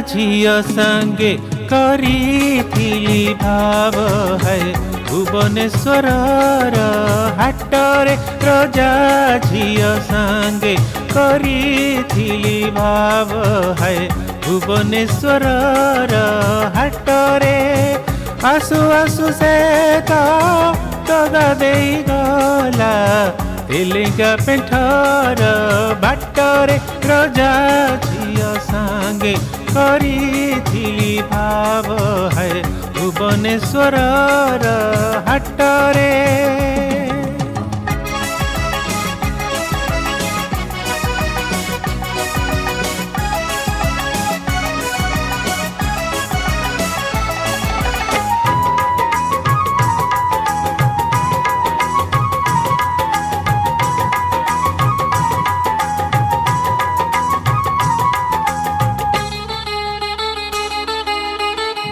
झियो संगे करिथिली भाव है भुवनेश्वर हाटरे रजा झियो संगे करिथिली भाव है भुवनेश्वर हाटरे आसु आसु से तो दगा देई गला तेलेंगा पेंठर बाटरे रजा झियो संगे करिथिली भाव है भुवनेश्वर हाटरे।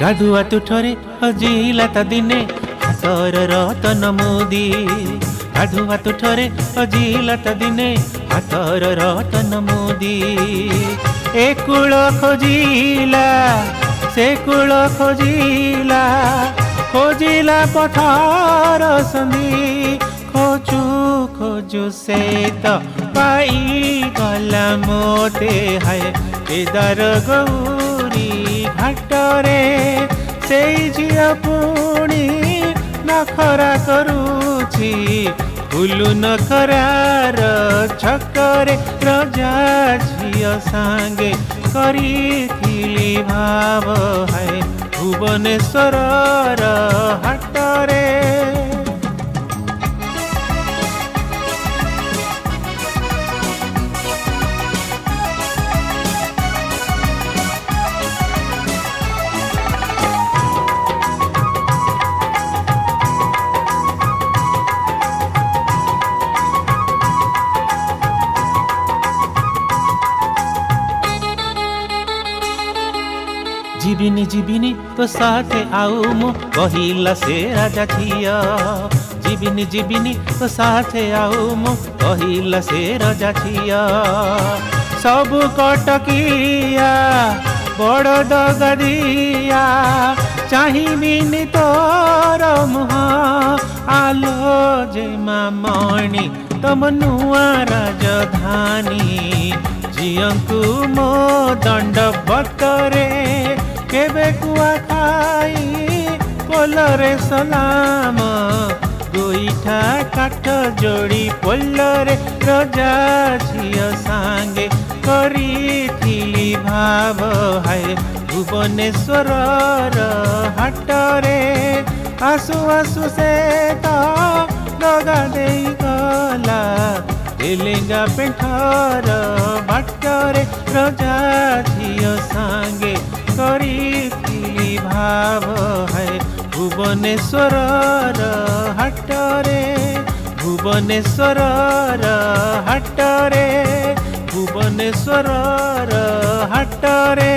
गाधुआ तुठरे हजिला ता दिने हाथर रतन मोदी गाधुआ तुठरे हजिला ता दिने हाथर रतन मोदी ए कूल खोजिला से कूल खोजिला खोजिला पथर संधि खोजू खोजू से तो पाई गला मोते है केदार गौरी घाटरे से झियो पुणी नखरा करुछि फुलु नखरार छकरे रजा झियो सांगे करिथिली भाव है भुवनेश्वर हाटरे। जीविनी जीविनी तो साथे आऊ मो कहिला से राजा झियो जीविनी जीविनी तो साथे आऊ मो कहिला से राजा झियो सब कटकिया बड़ दगदिया चाहिबिनी तोर मुह आलो जे मामणी तम नुआ राजधानी झियंकु मो दंड बतरे केबे कुआ खाई पोलरे सलाम गोईठा काठ जोड़ी पोलरे रजा झियो सांगे करिथिली भाव है भुवनेश्वर हाटरे आसु आसु से तो दगा देई गला तेलेंगा पेंठर बाटरे रजा झियो सांगे करिथिली भाव है भुवनेश्वर हाटरे भुवनेश्वर हाटरे भुवनेश्वर हाटरे।